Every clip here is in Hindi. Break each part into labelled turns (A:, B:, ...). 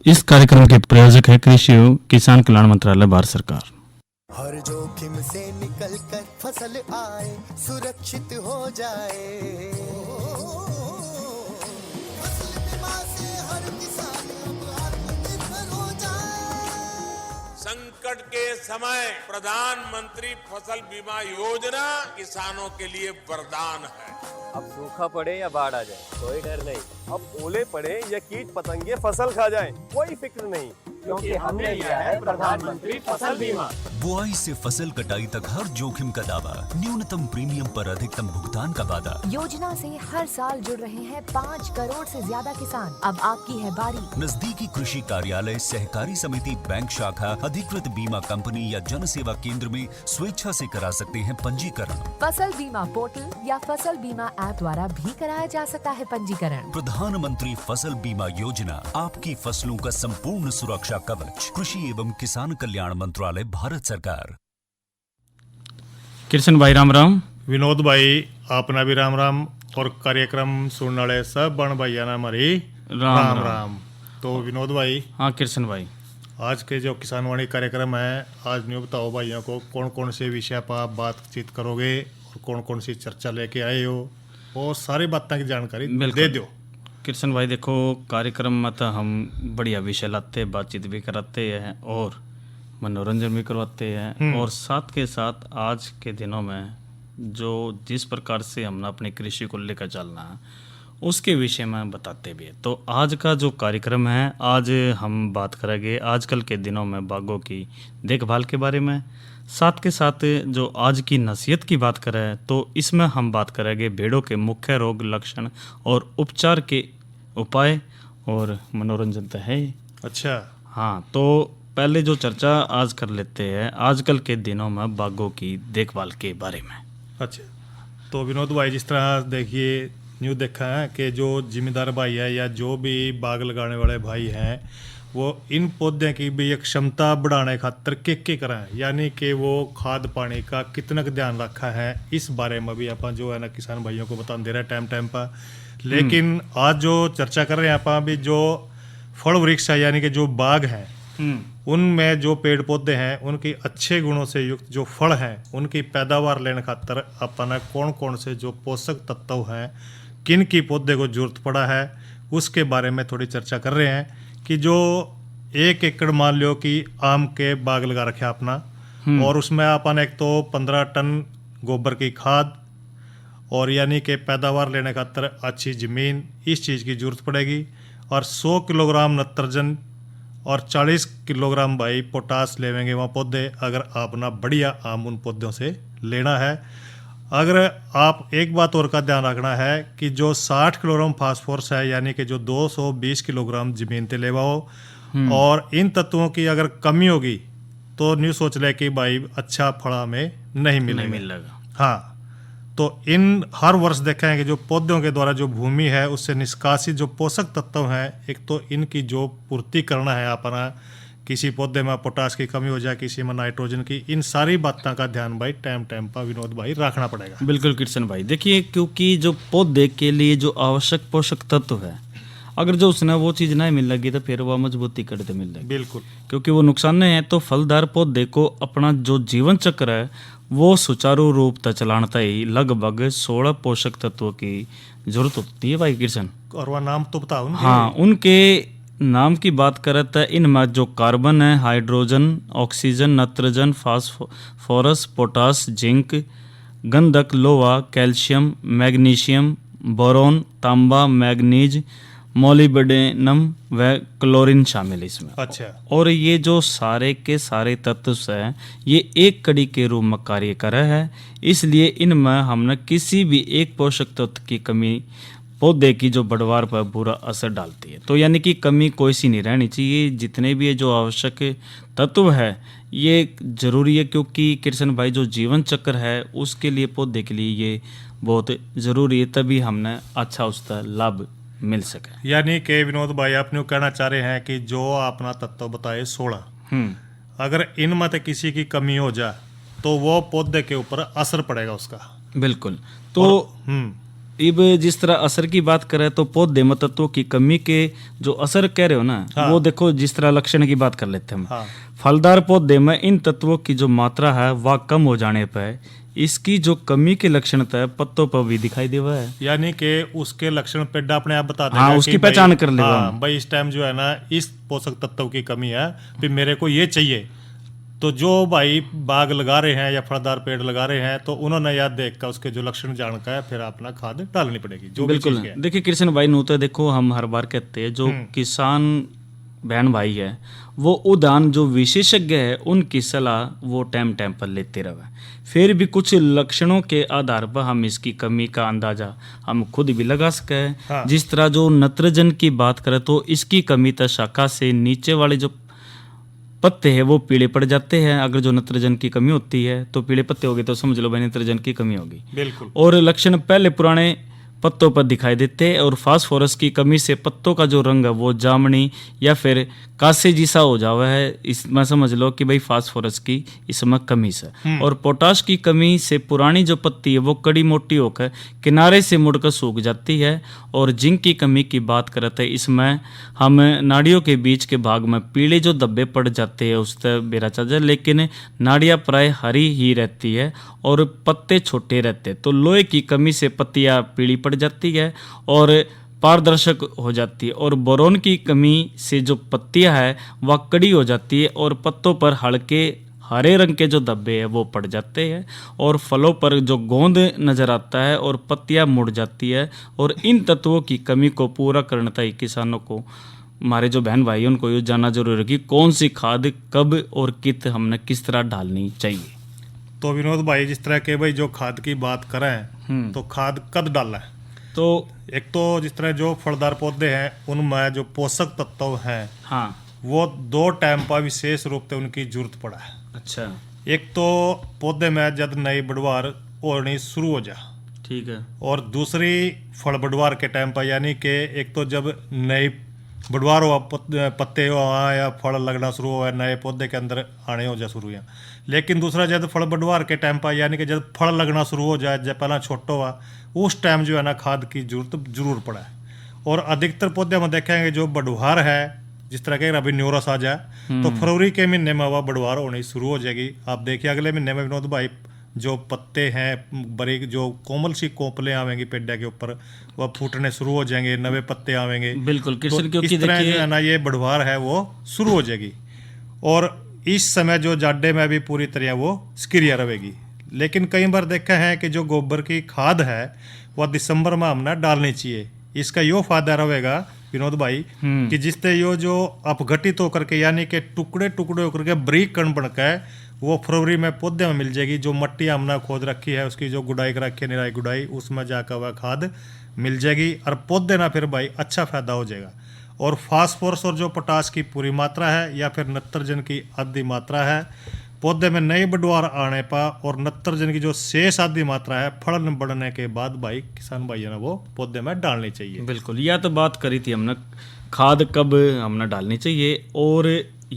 A: इस कार्यक्रम के प्रायोजक है कृषि एवं किसान कल्याण मंत्रालय, भारत सरकार।
B: हर जोखिम से निकल कर फसल आए, सुरक्षित हो जाए। फसल बीमा से हर किसान अब आत्मनिर्भर हो जाए।
C: संकट के समय प्रधानमंत्री फसल बीमा योजना किसानों के लिए वरदान है।
D: अब सूखा पड़े या बाढ़ आ जाए कोई डर नहीं, अब ओले पड़े या कीट पतंगे फसल खा जाए कोई फिक्र नहीं, क्योंकि हमने लिया है प्रधानमंत्री फसल बीमा।
E: बुआई से फसल कटाई तक हर जोखिम का दावा, न्यूनतम प्रीमियम पर अधिकतम भुगतान का वादा।
F: योजना से हर साल जुड़ रहे हैं 5 करोड़ से ज्यादा किसान। अब आपकी है बारी।
E: नजदीकी कृषि कार्यालय, सहकारी समिति, बैंक शाखा, अधिकृत बीमा कंपनी या जन सेवा केंद्र में स्वेच्छा से करा सकते हैं पंजीकरण।
F: फसल बीमा पोर्टल या फसल बीमा ऐप द्वारा भी कराया जा सकता है पंजीकरण।
E: प्रधानमंत्री फसल बीमा योजना, आपकी फसलों का संपूर्ण सुरक्षा कवच। कृषि एवं किसान कल्याण मंत्रालय, भारत सरकार।
A: कृष्ण भाई राम राम।
G: विनोद भाई आपना भी राम राम, और कार्यक्रम सुनने वाले सब बण भाइया ना हमारी
A: राम
G: राम। तो विनोद भाई,
A: हाँ कृष्ण भाई,
G: आज के जो किसानवाणी कार्यक्रम है, आज न्यू बताओ भाइयों को कौन कौन से विषय पर आप बातचीत करोगे और कौन कौन सी चर्चा लेके आए हो, और सारी बातों की जानकारी दे दो।
A: कृष्ण भाई देखो, कार्यक्रम में तो हम बढ़िया विषय लाते हैं, बातचीत भी कराते हैं और मनोरंजन भी करवाते हैं, और साथ के साथ आज के दिनों में जो जिस प्रकार से हमने अपनी कृषि को लेकर चलना है उसके विषय में बताते भी हैं। तो आज का जो कार्यक्रम है, आज हम बात करेंगे आजकल के दिनों में बागों की देखभाल के बारे में। साथ के साथ जो आज की नसीहत की बात करें तो इसमें हम बात करेंगे भेड़ों के मुख्य रोग, लक्षण और उपचार के उपाय, और मनोरंजन तो है ही।
G: अच्छा,
A: हाँ, तो पहले जो चर्चा आज कर लेते हैं आजकल के दिनों में बागों की देखभाल के बारे में।
G: अच्छा, तो विनोद भाई जिस तरह देखिए न्यू देखा है कि जो जिम्मेदार भाई है या जो भी बाग लगाने वाले भाई हैं, वो इन पौधे की भी एक क्षमता बढ़ाने खातर के कराएं, यानी कि वो खाद पानी का कितना का ध्यान रखा है, इस बारे में भी अपन जो है ना किसान भाइयों को बता दे रहे हैं टाइम पर। लेकिन आज जो चर्चा कर रहे हैं अपन भी, जो फल वृक्ष है यानी कि जो बाग हैं, उनमें जो पेड़ पौधे हैं उनकी अच्छे गुणों से युक्त जो फल हैं उनकी पैदावार लेने खातर अपन कौन कौन से जो पोषक तत्व हैं, किन की पौधे को जरूरत पड़ा है, उसके बारे में थोड़ी चर्चा कर रहे हैं। कि जो 1 एकड़ मान लो कि आम के बाग लगा रखे अपना, और उसमें अपन एक तो 15 टन गोबर की खाद, और यानी कि पैदावार लेने खातर अच्छी ज़मीन, इस चीज़ की जरूरत पड़ेगी, और 100 किलोग्राम नत्रजन और 40 किलोग्राम भाई पोटास लेवेंगे वहाँ पौधे, अगर आपना बढ़िया आम उन पौधों से लेना है। अगर आप एक बात और का ध्यान रखना है कि जो 60 किलोग्राम फास्फोरस है, यानी कि जो 220 किलोग्राम जमीन ते लेवा हो, और इन तत्वों की अगर कमी होगी तो न्यू सोच ले कि भाई अच्छा फल हमें नहीं मिलेगा। हाँ, तो इन हर वर्ष देखें कि जो पौधों के द्वारा जो भूमि है उससे निष्कासित जो पोषक तत्व हैं, एक तो इनकी जो पूर्ति करना है अपना, किसी पौधे में पोटास की कमी हो जाए, किसी में नाइट्रोजन की, इन सारी बातों का ध्यान भाई टाइम पर विनोद भाई रखना पड़ेगा।
A: बिल्कुल कृष्ण भाई, देखिए क्योंकि जो पौधे के लिए जो आवश्यक पोषक तत्व है, अगर जो उसने वो चीज़ नहीं मिल लगी तो फिर वह मजबूती करते मिल जाएगी।
G: बिल्कुल,
A: क्योंकि वो नुकसान नहीं है। तो फलदार पौधे को अपना जो जीवन चक्र है वो सुचारू रूप से चलाना ही लगभग 16 पोषक तत्वों की जरूरत होती है भाई कृष्ण।
G: और वह नाम तो बताओ।
A: हाँ, उनके नाम की बात करें तो इनमें जो कार्बन है, हाइड्रोजन, ऑक्सीजन, नत्रजन, फास्फोरस, पोटास, जिंक, गंधक, लोहा, कैल्शियम, मैग्नीशियम, बोरोन, तांबा, मैग्नीज, मोलिब्डेनम व क्लोरीन शामिल है इसमें।
G: अच्छा,
A: और ये जो सारे के सारे तत्व हैं ये एक कड़ी के रूप में कार्य कर रहे हैं, इसलिए इनमें हमने किसी भी एक पोषक तत्व की कमी पौधे की जो बढ़वार पर बुरा असर डालती है। तो यानी कि कमी कोई सी नहीं रहनी चाहिए, जितने भी ये जो आवश्यक तत्व है ये जरूरी है, क्योंकि कृष्ण भाई जो जीवन चक्र है उसके लिए पौधे के लिए ये बहुत ज़रूरी है, तभी हमने अच्छा उसका लाभ मिल सके।
G: यानी कि विनोद भाई आपने कहना चाह रहे हैं कि जो अपना तत्व बताए 16, अगर इनमें से किसी की कमी हो जाए तो वो पौधे के ऊपर असर पड़ेगा उसका।
A: बिल्कुल। तो अब जिस तरह असर की बात करें तो पौधे में तत्वों की कमी के जो असर कह रहे हो ना, वो देखो जिस तरह लक्षण की बात कर लेते हैं हम। फलदार पौधे में इन तत्वों की जो मात्रा है वह कम हो जाने पर इसकी जो कमी के लक्षण है पत्तों पर भी दिखाई देवा है।
G: यानी कि उसके लक्षण पेड़ अपने आप बता देगा
A: हाँ,
G: कि
A: उसकी
G: भाई-
A: पहचान कर लेगा।
G: हाँ, भाई इस टाइम जो है ना इस पोषक तत्व की कमी है, फिर मेरे को ये चाहिए। तो जो भाई बाग लगा रहे हैं या फलदार पेड़ लगा रहे हैं तो उन्होंने याद देखकर उसके जो लक्षण जानकर है फिर अपना खाद डालनी पड़ेगी जो भी
A: बिल्कुल।
G: चीज़ के है।
A: देखिए कृष्ण भाई नूते देखो हम हर बार कहते हैं जो किसान बहन भाई है वो उदान जो विशेषज्ञ है उनकी सलाह वो टाइम टाइम पर लेते रहे। फिर भी कुछ लक्षणों के आधार पर हम इसकी कमी का अंदाजा हम खुद भी लगा सके हैं।
G: हाँ।
A: जिस तरह जो नत्रजन की बात करें तो इसकी कमी तो शाखा से नीचे वाले जो पत्ते हैं वो पीले पड़ जाते हैं। अगर जो नत्रजन की कमी होती है तो पीले पत्ते हो गए तो समझ लो भाई नत्रजन की कमी होगी।
G: बिल्कुल।
A: और लक्षण पहले पुराने पत्तों पर दिखाई देते हैं और फास्फोरस की कमी से पत्तों का जो रंग है वो जामनी या फिर कासे जैसा हो जावा है। इसमें समझ लो कि भाई फास्फोरस की इसमें कमी से। और पोटाश की कमी से पुरानी जो पत्ती है वो कड़ी मोटी होकर किनारे से मुड़कर सूख जाती है। और जिंक की कमी की बात करते हैं इसमें हम नाड़ियों के बीच के भाग में पीले जो धब्बे पड़ जाते हैं उससे बेरा चल जाए, लेकिन नाड़ियाँ प्राय हरी ही रहती है और पत्ते छोटे रहते हैं। तो लोहे की कमी से पत्तियाँ पीली पड़ जाती है और पारदर्शक हो जाती है। और बोरोन की कमी से जो पत्तियां है वह कड़ी हो जाती है और पत्तों पर हल्के हरे रंग के जो धब्बे हैं वो पड़ जाते हैं और फलों पर जो गोंद नजर आता है और पत्तियां मुड़ जाती है। और इन तत्वों की कमी को पूरा करना चाहिए किसानों को, हमारे जो बहन भाई उनको ये जानना जरूरी है कि कौन सी खाद कब और कित हमने किस तरह डालनी चाहिए।
G: तो विनोद भाई जिस तरह के भाई जो खाद की बात करें तो खाद कब डालना है?
A: तो
G: एक तो जिस तरह जो फलदार पौधे हैं उनमें जो पोषक तत्व हैं
A: हाँ,
G: वो 2 टाइम पर विशेष रूप से उनकी जरूरत पड़ा है।
A: अच्छा
G: एक तो पौधे में जब नई बढ़वार होनी शुरू हो जा,
A: ठीक है।
G: और दूसरी फल बढ़वार के टाइम पर, यानी कि एक तो जब नई बढ़वार हुआ पत्ते हुआ या फल लगना शुरू हुआ नए पौधे के अंदर आने हो जा शुरू या, लेकिन दूसरा जब फल बढ़वार के टाइम पर यानी कि जब फल लगना शुरू हो जाए जब पहला छोटा हुआ उस टाइम जो है ना खाद की जरूरत जरूर पड़ा है। और अधिकतर पौधे में देखेंगे जो बढ़वार है जिस तरह के अभी न्यूरस आ जाए तो फरवरी के महीने में वह बढ़वार होनी शुरू हो जाएगी। आप देखिए अगले महीने में विनोद भाई जो पत्ते हैं बड़े जो कोमल सी कोपलें आवेंगी पेड़ के ऊपर वह फूटने शुरू हो जाएंगे, नवे पत्ते आवेंगे।
A: बिल्कुल कृष्ण,
G: तो
A: क्योंकि
G: इस तरह
A: देखिए
G: जो है ना ये बढ़वार है वो शुरू हो जाएगी। और इस समय जो जाडे में भी पूरी तरह वो सक्रिय रहेगी। लेकिन कई बार देखा है कि जो गोबर की खाद है वह दिसंबर में हमने डालनी चाहिए। इसका यो फायदा रहेगा विनोद भाई कि जिससे यो जो अपघटित होकर के यानी कि टुकड़े टुकड़े होकर के बारीक कण बनकर वो फरवरी में पौधे में मिल जाएगी। जो मट्टी हमने खोद रखी है उसकी जो गुडाई कर रखी है निराई गुडाई उसमें जाकर वह खाद मिल जाएगी और पौधे ना फिर भाई अच्छा फायदा हो जाएगा। और फास्फोरस और जो पोटाश की पूरी मात्रा है या फिर नत्रजन की आधी मात्रा है पौधे में नई बढ़वार आने पर और नत्रजन की जो शेष आधी मात्रा है फलन बढ़ने के बाद भाई किसान भाई है ना वो पौधे में डालनी चाहिए।
A: बिल्कुल, यह तो बात करी थी हमने खाद कब हमने डालनी चाहिए और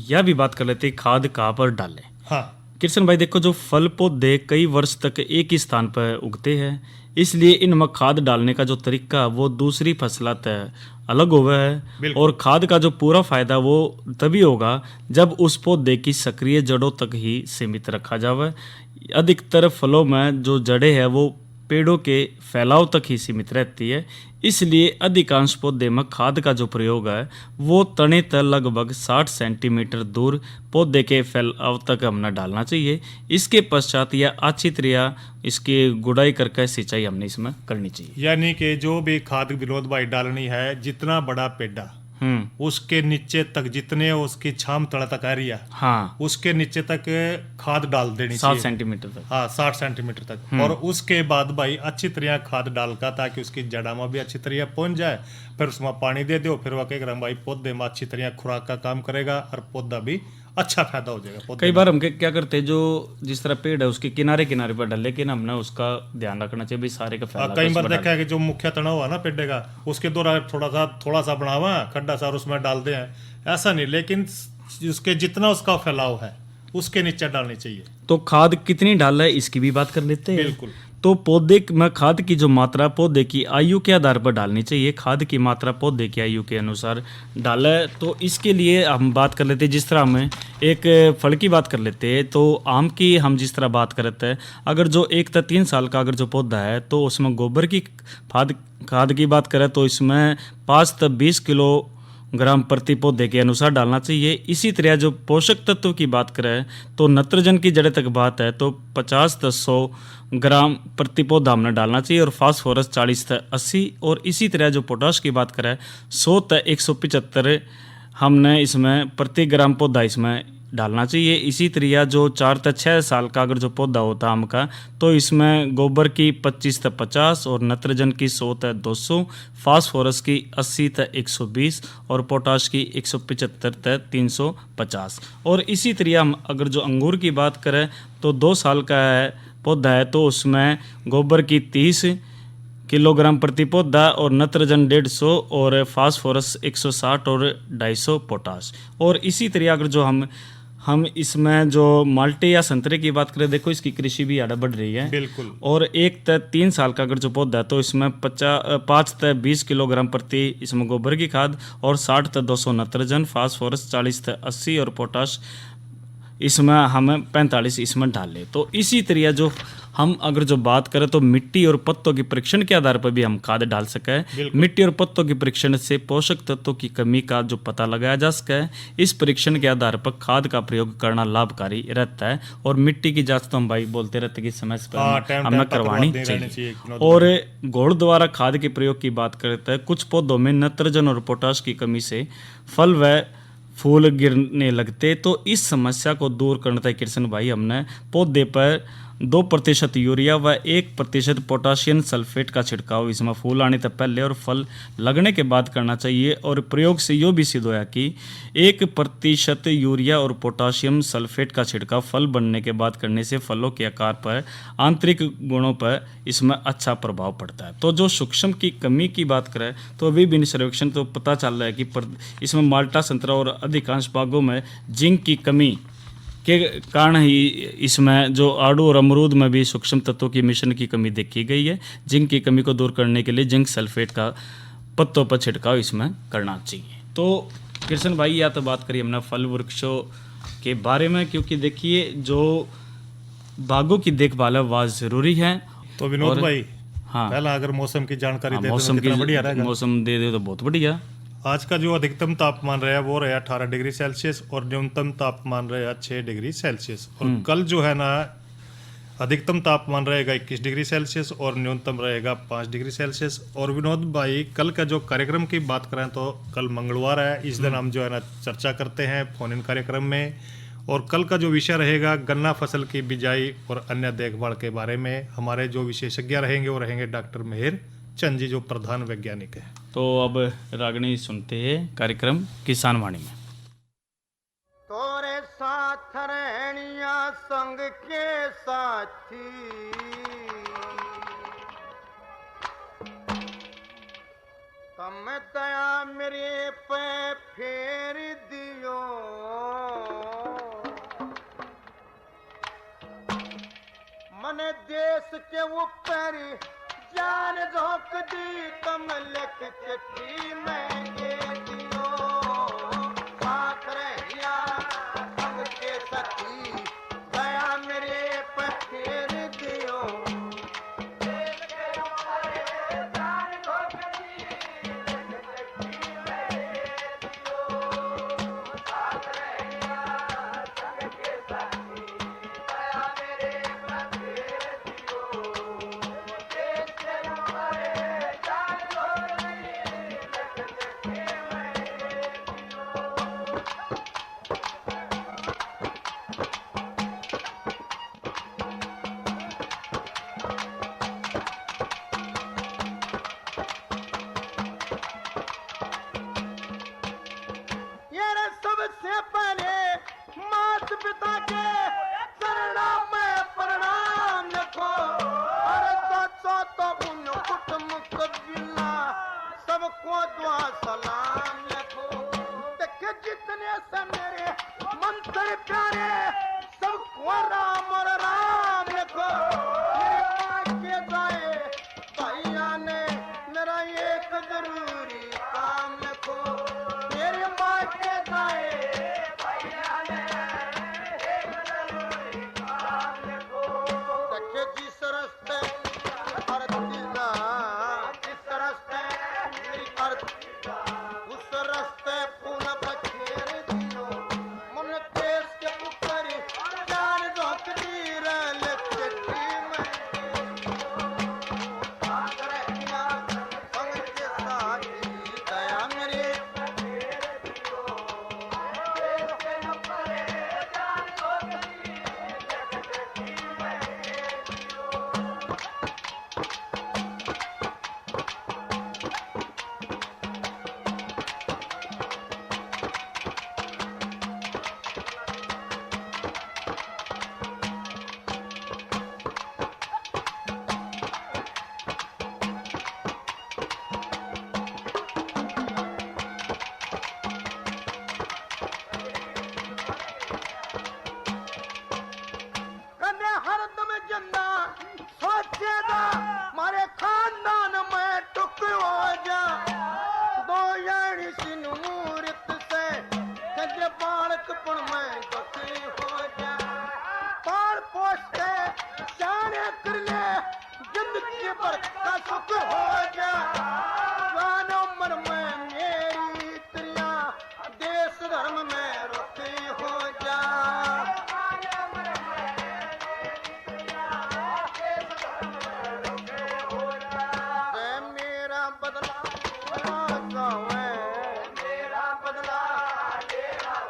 A: यह भी बात कर लेते हैं खाद कहाँ पर डालें।
G: हाँ
A: कृष्ण भाई देखो जो फल पौधे कई वर्ष तक एक ही स्थान पर उगते हैं इसलिए इनमें खाद डालने का जो तरीका वो दूसरी फसलात अलग हुआ है। और खाद का जो पूरा फायदा वो तभी होगा जब उस पौधे की सक्रिय जड़ों तक ही सीमित रखा जावे। अधिकतर फलों में जो जड़ें हैं वो पेड़ों के फैलाव तक ही सीमित रहती है, इसलिए अधिकांश पौधे में खाद का जो प्रयोग है वो तने तक लगभग 60 सेंटीमीटर दूर पौधे के फैलाव तक हमने डालना चाहिए। इसके पश्चात या अच्छी तरह इसकी गुड़ाई करके सिंचाई हमने इसमें करनी चाहिए।
G: यानी कि जो भी खाद विनोद भाई डालनी है जितना बड़ा पेड़ा उसके नीचे तक जितने उसकी छाम तला तक आ रही है
A: हाँ,
G: उसके नीचे तक खाद डाल देनी
A: 7
G: चाहिए।
A: सेंटीमीटर तक।
G: हाँ 60 सेंटीमीटर तक। और उसके बाद भाई अच्छी तरह खाद डालकर ताकि उसकी जड़ा में भी अच्छी तरह पहुंच जाए। फिर उसमें पानी दे दो फिर वह कहेगा भाई पौधे में अच्छी तरह खुराक का काम करेगा और पौधा भी अच्छा फायदा हो जाएगा।
A: कई बार हम क्या करते हैं जो जिस तरह पेड़ है उसके किनारे किनारे पर डाल, लेकिन हमने उसका ध्यान रखना चाहिए भी सारे का फैलाव।
G: कई बार देखा है कि जो मुख्य तना हुआ ना पेड़ का उसके द्वारा थोड़ा सा बनावा खड्डा सा उसमें डाल दे हैं, ऐसा नहीं, लेकिन उसके जितना उसका फैलाव है उसके नीचे डालनी चाहिए।
A: तो खाद कितनी डाल है इसकी भी बात कर लेते हैं।
G: बिल्कुल।
A: तो पौधे में खाद की जो मात्रा पौधे की आयु के आधार पर डालनी चाहिए। खाद की मात्रा पौधे की आयु के अनुसार डाले। तो इसके लिए हम बात कर लेते हैं, जिस तरह हम एक फल की बात कर लेते हैं तो आम की हम जिस तरह बात करते हैं, अगर जो 1 से 3 साल का अगर जो पौधा है तो उसमें गोबर की खाद की बात करें तो इसमें 5 से 20 किलोग्राम प्रति पौधे के अनुसार डालना चाहिए। इसी तरह जो पोषक तत्व की बात करें तो नत्रजन की जड़े तक बात है तो 50 से 100 ग्राम प्रति पौधा हमने डालना चाहिए और फास्फोरस 40 से 80। और इसी तरह जो पोटाश की बात करें 100 से 175 हमने इसमें प्रति ग्राम पौधा इसमें डालना चाहिए। इसी तरह जो 4 से 6 साल का अगर जो पौधा होता है आम का तो इसमें गोबर की 25 से 50 और नत्रजन की 100 से 200, फास्फोरस की 80 से 120 और पोटाश की 175 से 350। और इसी तरह हम अगर जो अंगूर की बात करें तो 2 साल का है पौधा है तो उसमें गोबर की 30 किलोग्राम प्रति पौधा और नत्रजन 150 और फास्फोरस 160 और 250 पोटाश। और इसी तरह अगर जो हम इसमें जो माल्टे या संतरे की बात करें, देखो इसकी कृषि भी आगे बढ़ रही है
G: बिल्कुल।
A: और 1 से 3 साल का अगर जो पौधा है तो इसमें 5 से 20 किलोग्राम प्रति इसमें गोबर की खाद और 60 से 200 नत्रजन, फास्फोरस 40 से 80 और पोटाश इसमें हमें 45 इसमें डाल ले। तो इसी तरह जो हम अगर जो बात करें तो मिट्टी और पत्तों के परीक्षण के आधार पर भी हम खाद डाल सके हैं। मिट्टी और पत्तों के परीक्षण से पोषक तत्वों की कमी का जो पता लगाया जा सके है। इस परीक्षण के आधार पर खाद का प्रयोग करना लाभकारी रहता है। और मिट्टी की जांच तो हम भाई बोलते रहते कि समय पर हमें करवानी चाहिए। और घोड़ द्वारा खाद के प्रयोग की बात करते हैं, कुछ पौधों में नत्रजन और पोटाश की कमी से फल व फूल गिरने लगते। तो इस समस्या को दूर करने तक कृष्ण भाई हमने पौधे पर 2% यूरिया व 1% पोटाशियम सल्फेट का छिड़काव इसमें फूल आने से पहले और फल लगने के बाद करना चाहिए। और प्रयोग से यो भी सिद्ध होया कि 1% यूरिया और पोटाशियम सल्फेट का छिड़काव फल बनने के बाद करने से फलों के आकार पर, आंतरिक गुणों पर इसमें अच्छा प्रभाव पड़ता है। तो जो सूक्ष्म की कमी की बात करें तो विभिन्न सर्वेक्षण तो पता चल रहा है कि इसमें माल्टा, संतरा और अधिकांश बागों में जिंक की कमी के कारण ही इसमें जो आड़ू और अमरूद में भी सूक्ष्म तत्वों की मिश्रण की कमी देखी गई है। जिंक की कमी को दूर करने के लिए जिंक सल्फेट का पत्तों पर छिड़काव इसमें करना चाहिए। तो कृष्ण भाई या तो बात करिए हमने फल वृक्षों के बारे में, क्योंकि देखिए जो बागों की देखभाल है वह ज़रूरी है।
G: तो विनोद भाई,
A: हाँ,
G: पहला अगर मौसम की जानकारी दे
A: मौसम
G: तो बढ़िया रहेगा।
A: मौसम दे दे तो बहुत बढ़िया।
G: आज का जो अधिकतम तापमान रहा वो रहा 18 डिग्री सेल्सियस और न्यूनतम तापमान रहा 6 डिग्री सेल्सियस। और कल जो है ना अधिकतम तापमान रहेगा 21 डिग्री सेल्सियस और न्यूनतम रहेगा 5 डिग्री सेल्सियस। और विनोद भाई, कल का जो कार्यक्रम की बात करें तो कल मंगलवार है, इस दिन हम जो है ना चर्चा करते हैं फोन इन कार्यक्रम में। और कल का जो विषय रहेगा गन्ना फसल की बिजाई और अन्य देखभाल के बारे में। हमारे जो विशेषज्ञ रहेंगे वो रहेंगे डॉक्टर मेहर चंद जी, जो प्रधान वैज्ञानिक है।
A: तो अब रागनी सुनते हैं कार्यक्रम किसान वाणी में।
B: तोरे साथ रहनिया संग के साथी, तम दया मेरे पे फेर दियो, मन देश के ऊपर जान झोंक दी, तुम लिख चिट्ठी में ये दियो, साथ रहिया संग के साथी, दया मेरे पे फेर दियो। सबसे पहले मात पिता के चरणों में प्रणाम लिखो, और सो तो उन कुटुंब कबीला सबको दुआ सलाम लिखो। देखे जितने से मेरे मंत्र प्यारे सबको राम और राम लिखो। मेरे के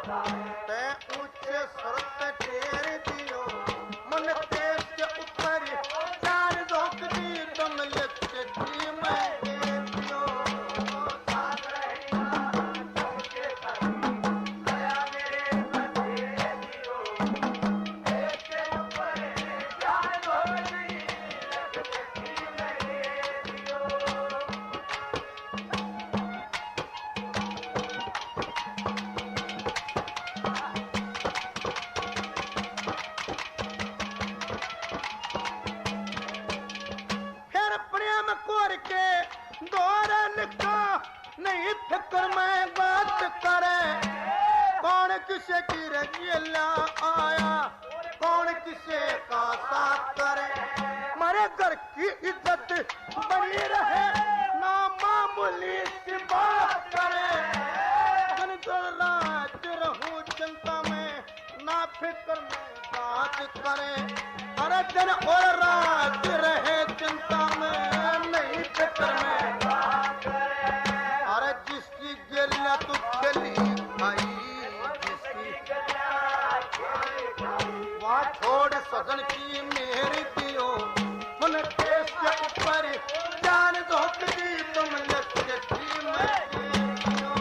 B: ते ऊंचे स्वर ते ढेर दियो मन तेज के ऊपर चार रोक दी तुम लिख दी मैं दे दियो फिर प्रेम कोर के दौरन का नहीं फिक्र में बात करे कौन किसे की रंगीला आया कौन किसे का साथ करे मारे घर की इज्जत बनी रहे ना मामूली सी बात करे दिन तो रात रहूं चिंता में ना फिक्र में बात करे अरे दिन और रात रहे चिंता में नहीं फिक्र में बात करे अरे जिसकी गिरिया तू खेली भाई जिसकी वहाँ छोड़ सजन की मेरी दियो मन देश के ऊपर जान धोखी तुम लक्ष्य मैं दियो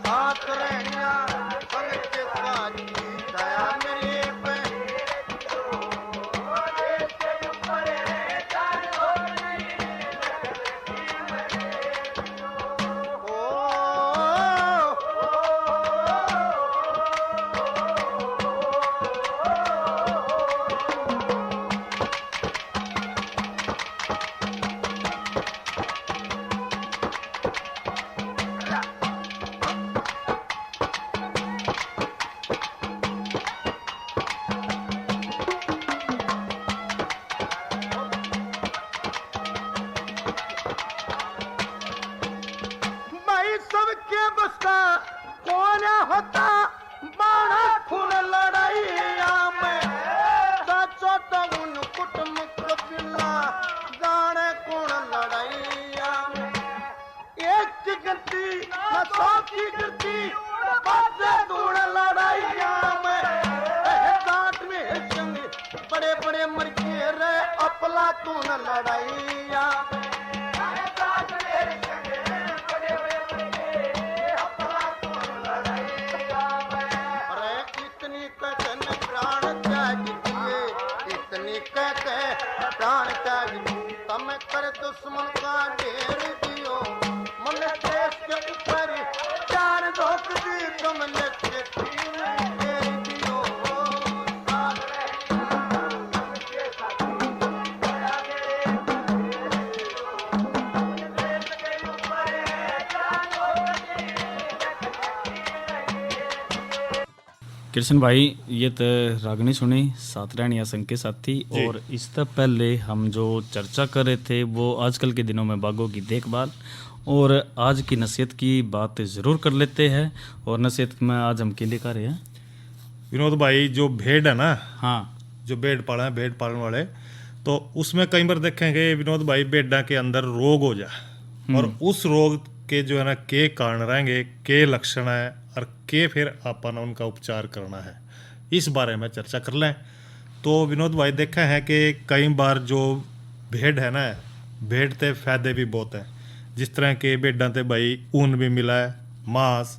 B: साथ रहना संग के साथ दया मेरे पे भाई सबके बस का कौन होता बाड़ा खून लड़ाइया में सचो तो उन कुटुंब कबिला जाने कौन लड़ाइया में एक की गिनती न 100 की गिनती बात दूर लड़ाइया में दांत में संग बड़े बड़े मर के रे अपला तून लड़ाइया में अरे इतनी कहते प्राण त्याग दिए इतनी कहते प्राण त्याग दिए तम कर दुश्मन का ढेर दियो मन देश के ऊपर चार धोख दी तुम लक्ष्य ढेर दियो
A: कृष्ण भाई ये तो रागनी सुनी सात रानिया संघ के साथी और इससे पहले हम जो चर्चा कर रहे थे वो आजकल के दिनों में बाघों की देखभाल और आज की नसीहत की बात ज़रूर कर लेते हैं और नसीहत में आज हम क्या लेकर रहे हैं
G: विनोद भाई जो भेड़ है ना
A: हाँ
G: जो भेड़ पालन वाले तो उसमें कई बार देखेंगे विनोद भाई भेड़ा के अंदर रोग हो जाए और उस रोग के जो है ना के कारण रहेंगे के लक्षण है और के फिर अपन उनका उपचार करना है इस बारे में चर्चा कर लें। तो विनोद भाई देखा है कि कई बार जो भेड़ है ना भेड़ ते फायदे भी बहुत हैं जिस तरह के भेड़ां ते भाई ऊन भी मिला है मांस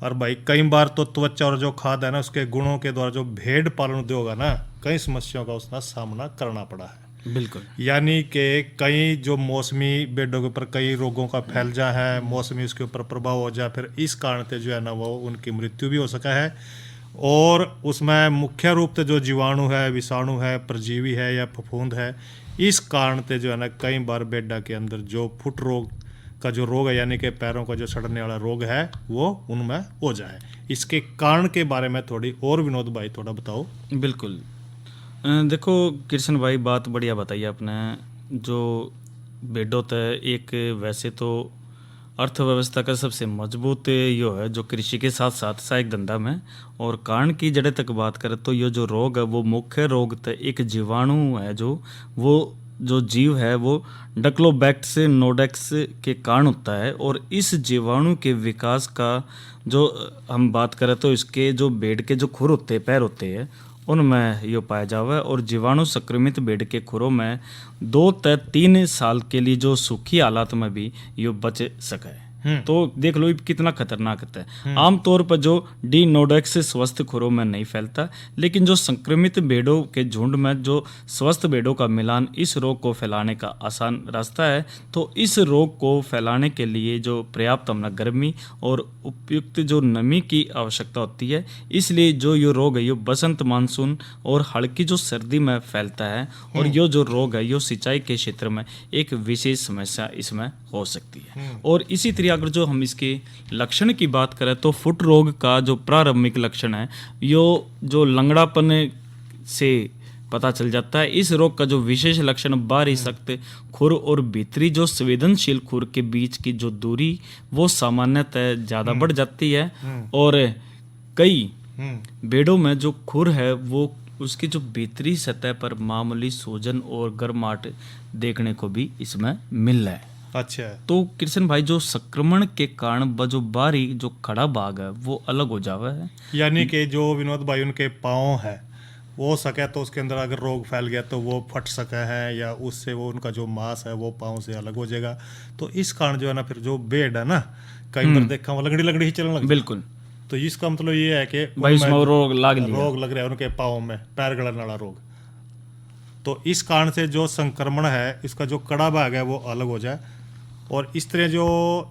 G: और भाई कई बार तो त्वचा और जो खाद है ना उसके गुणों के द्वारा जो भेड़ पालन उद्योग है ना कई समस्याओं का उसका सामना करना पड़ा है।
A: बिल्कुल
G: यानी कि कई जो मौसमी भेड़ों के ऊपर कई रोगों का फैल जा है मौसमी उसके ऊपर प्रभाव हो जाए फिर इस कारण से जो है ना वो उनकी मृत्यु भी हो सका है और उसमें मुख्य रूप से जो जीवाणु है विषाणु है परजीवी है या फफूंद है इस कारण से जो है ना कई बार भेड़ा के अंदर जो फुट रोग का जो रोग है यानी कि पैरों का जो सड़ने वाला रोग है वो उनमें हो जाए। इसके कारण के बारे में थोड़ी और विनोद भाई थोड़ा बताओ।
A: बिल्कुल देखो कृष्ण भाई बात बढ़िया बताइए आपने जो भेड़ों तो एक वैसे तो अर्थव्यवस्था का सबसे मजबूत यो है जो कृषि के साथ साथ सहायक धंधा में और कारण की जड़े तक बात करें तो ये जो रोग है वो मुख्य रोग तो एक जीवाणु है जो वो जो जीव है वो डक्लोबैक्टस नोडेक्स के कारण होता है। और इस जीवाणु के विकास का जो हम बात करें तो इसके जो भेड़ के जो खुर होते हैं, पैर होते हैं, उनमें यो पाया जावा है। और जीवाणु संक्रमित भेड़ के खुरों में 2 से 3 साल के लिए जो सूखी हालात में भी यो बच सके है। तो देख लो ये कितना खतरनाक होता है। आमतौर पर जो डी नोडेक्स स्वस्थ खुरों में नहीं फैलता, लेकिन जो संक्रमित भेड़ों के झुंड में जो स्वस्थ भेड़ों का मिलान इस रोग को फैलाने का आसान रास्ता है। तो इस रोग को फैलाने के लिए जो पर्याप्त हमने गर्मी और उपयुक्त जो नमी की आवश्यकता होती है, इसलिए जो ये रोग है ये बसंत मानसून और हल्की जो सर्दी में फैलता है। और ये जो रोग है ये सिंचाई के क्षेत्र में एक विशेष समस्या इसमें हो सकती है। और इसी तरह अगर जो हम इसके लक्षण की बात करें तो फुट रोग का जो प्रारंभिक लक्षण है यो जो लंगड़ापन से पता चल जाता है। इस रोग का जो विशेष लक्षण बाहरी सख्त खुर और भीतरी जो संवेदनशील खुर के बीच की जो दूरी वो सामान्यतः ज़्यादा बढ़ जाती है। और कई भेड़ों में जो खुर है वो उसकी जो भीतरी सतह पर मामूली सूजन और गर्माहट देखने को भी इसमें मिल रहा है।
G: अच्छा,
A: तो कृष्ण भाई जो संक्रमण के कारण जो बाहरी जो खड़ा भाग है वो अलग हो जावा है।
G: यानी कि जो विनोद भाई उनके पाँव है वो सके तो उसके अंदर अगर रोग फैल गया तो वो फट सका है, या उससे वो उनका जो मांस है वो पाँव से अलग हो जाएगा। तो इस कारण जो है ना फिर जो बेड है ना कई बार देखा वो लगड़ी ही चलने लग।
A: बिल्कुल।
G: तो इसका मतलब ये है कि
A: भाई इसमें रोग लग
G: रहा है उनके पाँव में, पैर गड़ने वाला रोग। तो इस कारण से जो संक्रमण है इसका जो कड़ा भाग है वो अलग हो जाए। और इस तरह जो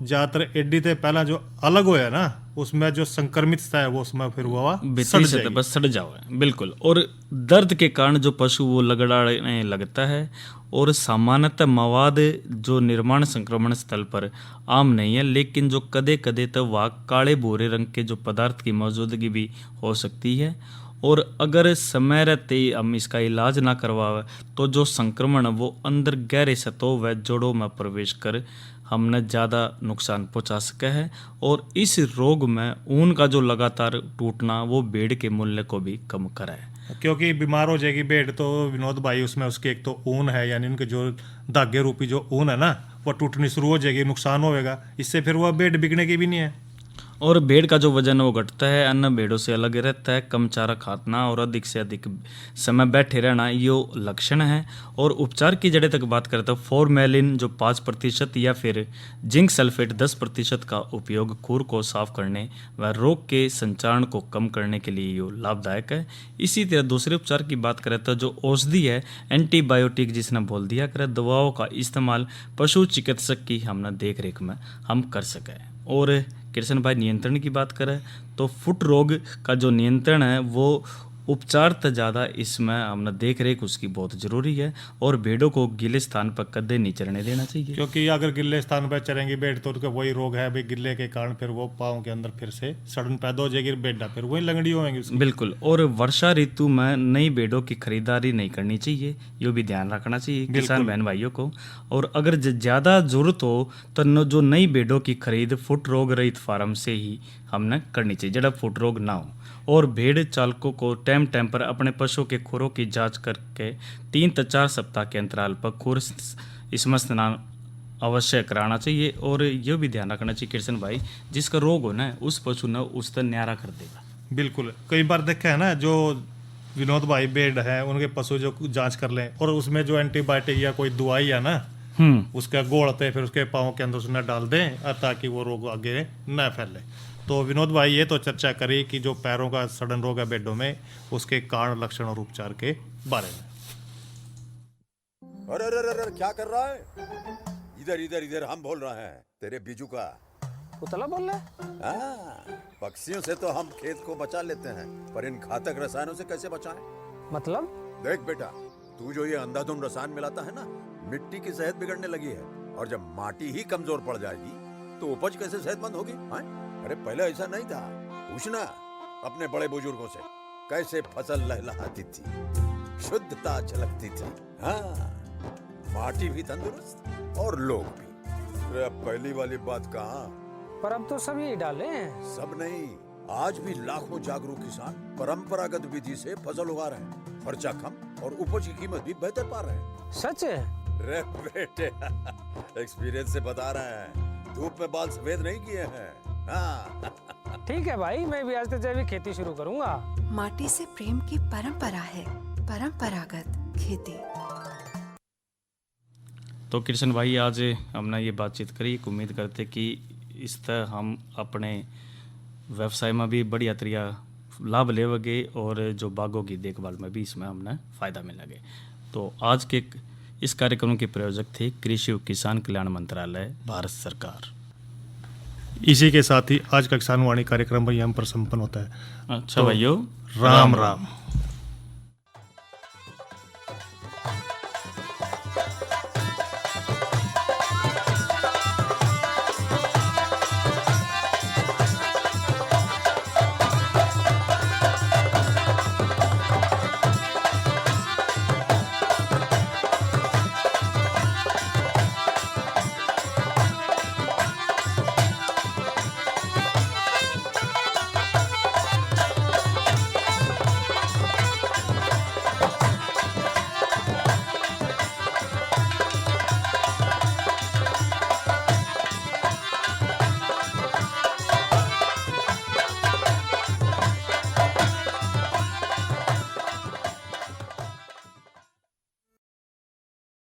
G: ज़्यादातर एडी से पहला जो अलग होया ना उसमें जो संक्रमित है वो उसमें फिर वो
A: बस सड़ जाओ। बिल्कुल। और दर्द के कारण जो पशु वो लगड़ाने लगता है। और सामान्यतः मवाद जो निर्माण संक्रमण स्थल पर आम नहीं है, लेकिन जो कदे कदे तो वह काले भूरे रंग के जो पदार्थ की मौजूदगी भी हो सकती है। और अगर समय रहते हम इसका इलाज ना करवावे तो जो संक्रमण वो अंदर गहरे सतहों व जोड़ों में प्रवेश कर हमने ज़्यादा नुकसान पहुंचा सका है। और इस रोग में ऊन का जो लगातार टूटना वो भेड़ के मूल्य को भी कम करा है।
G: क्योंकि बीमार हो जाएगी भेड़ तो विनोद भाई उसमें उसके एक तो ऊन है, यानी उनके जो धागे रूपी जो ऊन है ना वो टूटनी शुरू हो जाएगी, नुकसान होगा। इससे फिर वह भेड़ बिकने की भी नहीं है।
A: और भेड़ का जो वजन वो घटता है, अन्य भेड़ों से अलग रहता है, कम चारा खाना और अधिक से अधिक समय बैठे रहना ये लक्षण है। और उपचार की जड़ें तक बात करें तो फॉर्मेलिन जो 5% या फिर जिंक सल्फेट 10% का उपयोग खुर को साफ करने व रोग के संचारण को कम करने के लिए ये लाभदायक है। इसी तरह दूसरे उपचार की बात करें तो जो औषधि है एंटीबायोटिक जिसने बोल दिया करे, दवाओं का इस्तेमाल पशु चिकित्सक की हमने देख रेख में हम कर सकें। और कृष्ण भाई नियंत्रण की बात करें तो फुट रोग का जो नियंत्रण है वो उपचार तो ज़्यादा इसमें हमने देख रेख उसकी बहुत ज़रूरी है। और भेड़ों को गिले स्थान पर कदे नहीं चरने देना चाहिए,
G: क्योंकि अगर गिले स्थान पर चरेंगी भेड़ तो उनका वही रोग है भाई, गिले के कारण फिर वो पाँव के अंदर फिर से सड़न पैदा हो जाएगी, भेड़ा फिर वही लंगड़ी होंगी।
A: बिल्कुल। और वर्षा ऋतु में नई भेड़ों की खरीदारी नहीं करनी चाहिए, ये भी ध्यान रखना चाहिए किसान बहन भाइयों को। और अगर ज़्यादा जरूरत हो तो जो नई भेड़ों की खरीद फुट रोग रहित फार्म से ही हमने करनी चाहिए जब फुट रोग ना हो। और भेड़ चालकों को टाइम पर अपने पशुओं के खुरों की जांच करके 3 से 4 सप्ताह के अंतराल पर खुर इसमें स्नान अवश्य कराना चाहिए। और ये भी ध्यान रखना चाहिए कृष्ण भाई, जिसका रोग हो ना उस पशु ने उस तरह न्यारा कर देगा।
G: बिल्कुल। कई बार देखा है ना जो विनोद भाई भेड़ है उनके पशु जो जांच कर लें और उसमें जो एंटीबायोटिक या कोई दवाई है ना उसका गोड़ते फिर उसके पाँव के अंदर उसने डाल दें ताकि वो रोग आगे न फैले। तो विनोद भाई ये तो चर्चा करी कि जो पैरों का सड़न रोग है भेड़ों में उसके कारण, लक्षण और उपचार के बारे में।
H: अरे अरे अरे क्या कर रहा है? इधर इधर इधर हम बोल रहे हैं तेरे बीजू का।
D: पुतला बोल रहा है?
H: हाँ, पक्षियों से तो हम खेत को बचा लेते हैं, पर इन घातक रसायनों से कैसे बचाएं?
D: मतलब?
H: देख बेटा, तू जो ये अंधाधुंध रसायन मिलाता है ना, मिट्टी की सेहत बिगड़ने लगी है। और जब माटी ही कमजोर पड़ जाएगी तो उपज कैसे सेहतमंद होगी? अरे पहले ऐसा नहीं था, पूछना अपने बड़े बुजुर्गों से, कैसे फसल लहलहाती थी, शुद्धता झलकती थी। हाँ, माटी भी तंदुरुस्त और लोग भी। अरे अब पहली वाली बात कहाँ?
D: पर अब तो सब यही डाले हैं।
H: सब नहीं, आज भी लाखों जागरूक किसान परंपरागत विधि से फसल उगा रहे हैं। खर्चा कम और उपज की कीमत भी बेहतर पा रहे हैं।
I: सच है?
H: रे बेटे एक्सपीरियंस से बता रहे हैं, धूप में बाल सफेद नहीं किए हैं। हाँ।
I: ठीक है भाई, मैं भी आज से जैविक खेती शुरू करूंगा।
J: माटी से प्रेम की परंपरा है, परंपरागत खेती।
A: तो कृष्ण भाई, आज हमने ये बातचीत करी, उम्मीद करते कि इस तरह हम अपने व्यवसाय में भी बढ़िया तरीका लाभ लेवगे और जो बागों की देखभाल में भी इसमें हमने फ़ायदा मिलेगा। तो आज के इस कार्यक्रम के प्रायोजक थे कृषि और किसान कल्याण मंत्रालय, भारत सरकार।
G: इसी के साथ ही आज का किसान वाणी कार्यक्रम भाई हम पर संपन्न होता है।
A: अच्छा भाइयों,
G: राम राम।